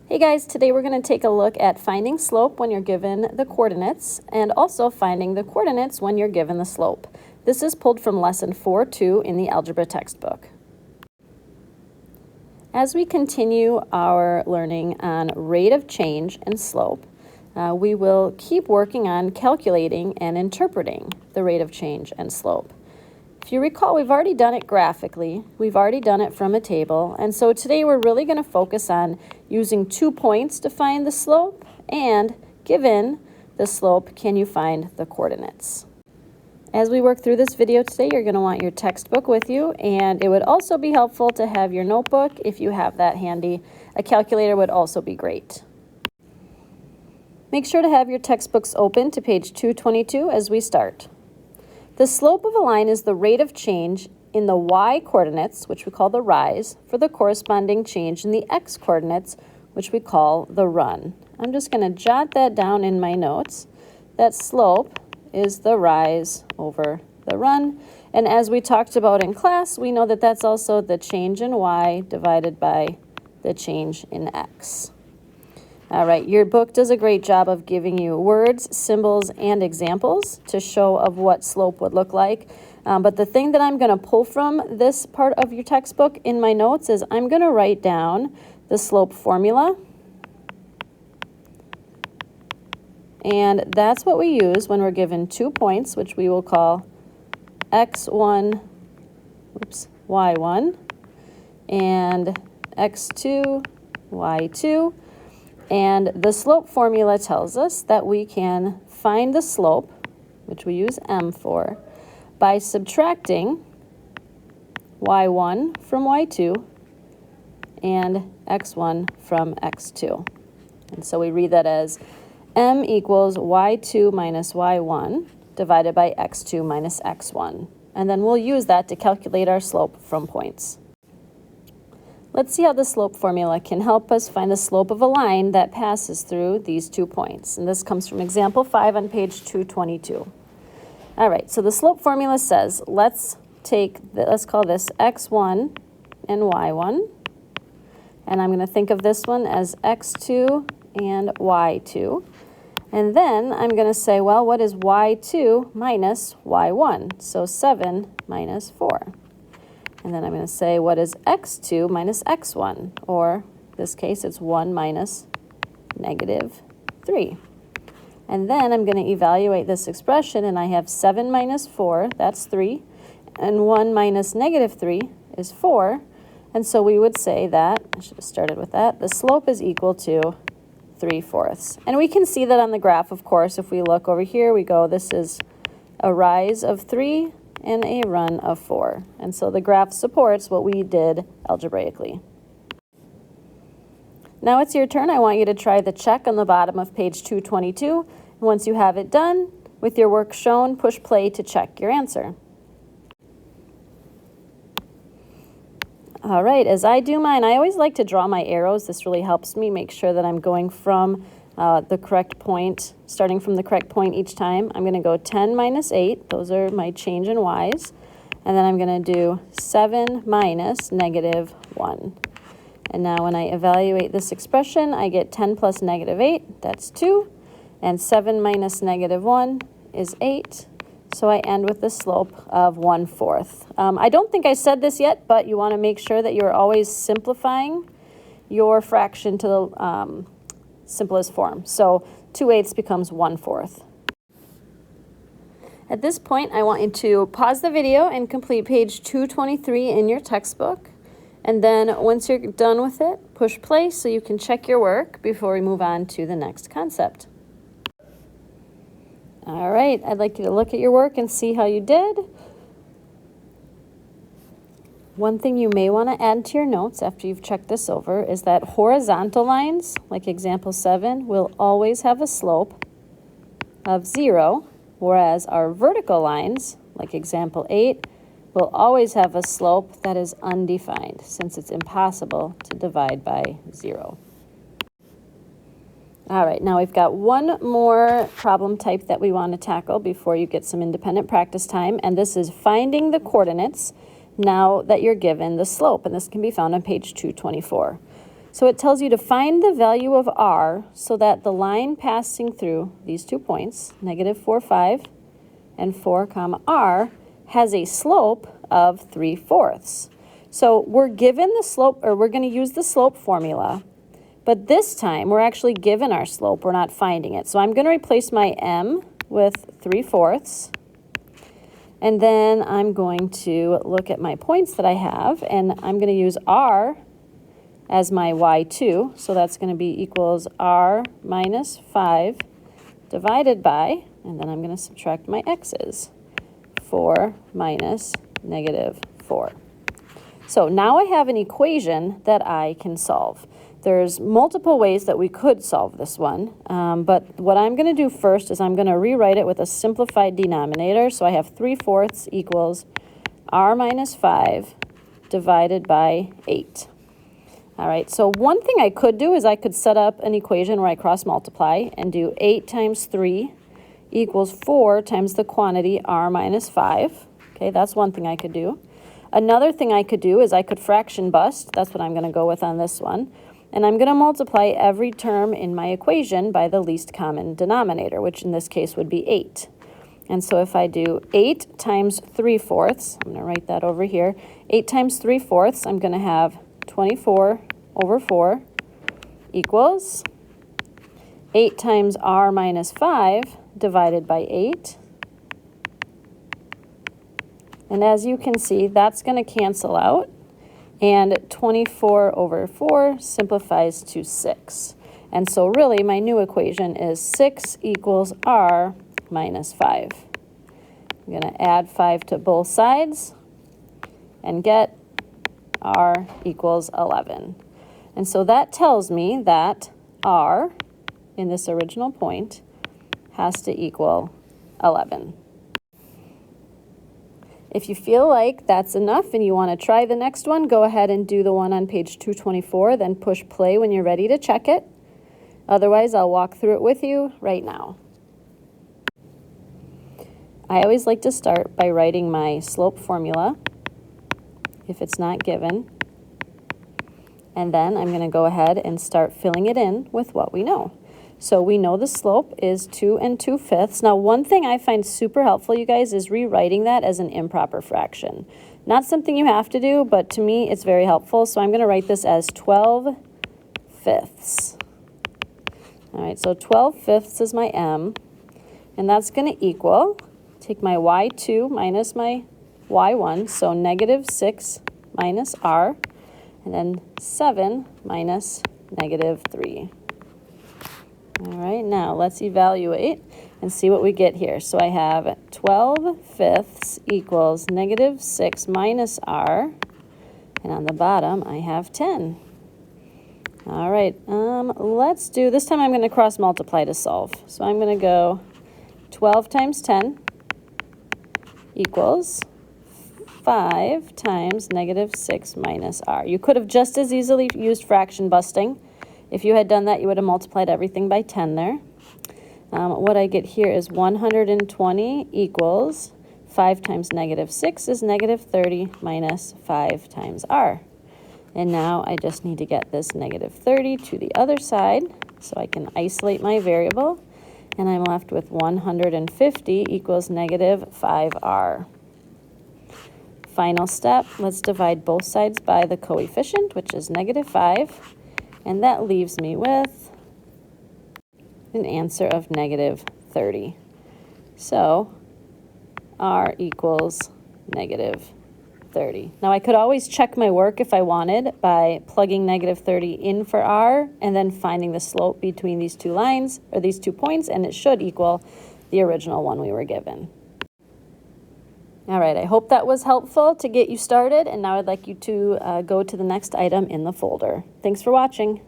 Hey guys, today we're going to take a look at finding slope when you're given the coordinates and also finding the coordinates when you're given the slope. This is pulled from lesson 4.2 in the algebra textbook. As we continue our learning on rate of change and slope, we will keep working on calculating and interpreting the rate of change and slope. If you recall, we've already done it graphically, we've already done it from a table, and so today we're really going to focus on using 2 points to find the slope, and given the slope, can you find the coordinates? As we work through this video today, you're going to want your textbook with you, and it would also be helpful to have your notebook if you have that handy. A calculator would also be great. Make sure to have your textbooks open to page 222 as we start. The slope of a line is the rate of change in the y coordinates, which we call the rise, for the corresponding change in the x coordinates, which we call the run. I'm just going to jot that down in my notes. That slope is the rise over the run. And as we talked about in class, we know that that's also the change in y divided by the change in x. All right, your book does a great job of giving you words, symbols, and examples to show of what slope would look like. But the thing that I'm going to pull from this part of your textbook in my notes is I'm going to write down the slope formula. And that's what we use when we're given 2 points, which we will call x1, y1, and x2, y2. And the slope formula tells us that we can find the slope, which we use m for, by subtracting y1 from y2 and x1 from x2. And so we read that as m equals y2 minus y1 divided by x2 minus x1. And then we'll use that to calculate our slope from points. Let's see how the slope formula can help us find the slope of a line that passes through these 2 points. And this comes from example 5 on page 222. All right, so the slope formula says, let's call this x1 and y1. And I'm going to think of this one as x2 and y2. And then I'm going to say, well, what is y2 minus y1? So 7 minus 4. And then I'm going to say, what is x2 minus x1? Or, in this case, it's 1 minus negative 3. And then I'm going to evaluate this expression, and I have 7 minus 4, that's 3, and 1 minus negative 3 is 4. And so we would say that, I should have started with that, the slope is equal to 3/4. And we can see that on the graph, of course. If we look over here, we go, this is a rise of 3, and a run of 4. And so the graph supports what we did algebraically. Now it's your turn. I want you to try the check on the bottom of page 222. And once you have it done, with your work shown, push play to check your answer. All right, as I do mine, I always like to draw my arrows. This really helps me make sure that I'm going from the correct point, starting from the correct point each time. I'm going to go 10 minus 8. Those are my change in y's. And then I'm going to do 7 minus negative 1. And now when I evaluate this expression, I get 10 plus negative 8. That's 2. And 7 minus negative 1 is 8. So I end with the slope of 1/4. I don't think I said this yet, but you want to make sure that you're always simplifying your fraction to the simplest form. So 2/8 becomes 1/4. At this point, I want you to pause the video and complete page 223 in your textbook. And then once you're done with it, push play so you can check your work before we move on to the next concept. All right, I'd like you to look at your work and see how you did. One thing you may want to add to your notes after you've checked this over is that horizontal lines, like example 7, will always have a slope of 0, whereas our vertical lines, like example 8, will always have a slope that is undefined, since it's impossible to divide by 0. All right, now we've got one more problem type that we want to tackle before you get some independent practice time, and this is finding the coordinates now that you're given the slope, and this can be found on page 224. So it tells you to find the value of r so that the line passing through these 2 points, negative 4, 5, and 4, comma r, has a slope of 3/4. So we're given the slope, or we're going to use the slope formula, but this time we're actually given our slope. We're not finding it. So I'm going to replace my m with 3/4. And then I'm going to look at my points that I have, and I'm going to use r as my y2. So that's going to be equals r minus 5 divided by, and then I'm going to subtract my x's, 4 minus negative 4. So now I have an equation that I can solve. There's multiple ways that we could solve this one, but what I'm going to do first is I'm going to rewrite it with a simplified denominator. So I have 3/4 equals r minus 5 divided by 8. All right, so one thing I could do is I could set up an equation where I cross multiply and do 8 times 3 equals 4 times the quantity r minus 5. Okay, that's one thing I could do. Another thing I could do is I could fraction bust. That's what I'm going to go with on this one. And I'm going to multiply every term in my equation by the least common denominator, which in this case would be 8. And so if I do 8 times 3/4, I'm going to write that over here. 8 times 3/4, I'm going to have 24 over 4 equals 8 times r minus 5 divided by 8. And as you can see, that's going to cancel out. And 24 over 4 simplifies to 6. And so really, my new equation is 6 equals r minus 5. I'm going to add 5 to both sides and get r equals 11. And so that tells me that r, in this original point, has to equal 11. If you feel like that's enough and you want to try the next one, go ahead and do the one on page 224, then push play when you're ready to check it. Otherwise, I'll walk through it with you right now. I always like to start by writing my slope formula, if it's not given. And then I'm going to go ahead and start filling it in with what we know. So we know the slope is 2 2/5. Now, one thing I find super helpful, you guys, is rewriting that as an improper fraction. Not something you have to do, but to me, it's very helpful. So I'm going to write this as 12/5. All right, so 12/5 is my m, and that's going to equal, take my y2 minus my y1, so negative 6 minus r, and then 7 minus negative 3. All right, now let's evaluate and see what we get here. So I have 12/5 equals negative 6 minus r, and on the bottom I have 10. All right, let's do, this time I'm going to cross multiply to solve. So I'm going to go 12 times 10 equals 5 times negative 6 minus r. You could have just as easily used fraction busting. If you had done that, you would have multiplied everything by 10 there. What I get here is 120 equals 5 times negative 6 is negative 30 minus 5 times r. And now I just need to get this negative 30 to the other side so I can isolate my variable. And I'm left with 150 equals negative 5r. Final step, let's divide both sides by the coefficient, which is negative 5. And that leaves me with an answer of negative 30. So r equals negative 30. Now I could always check my work if I wanted by plugging negative 30 in for r and then finding the slope between these two lines, or these 2 points, and it should equal the original one we were given. All right, I hope that was helpful to get you started, and now I'd like you to go to the next item in the folder. Thanks for watching.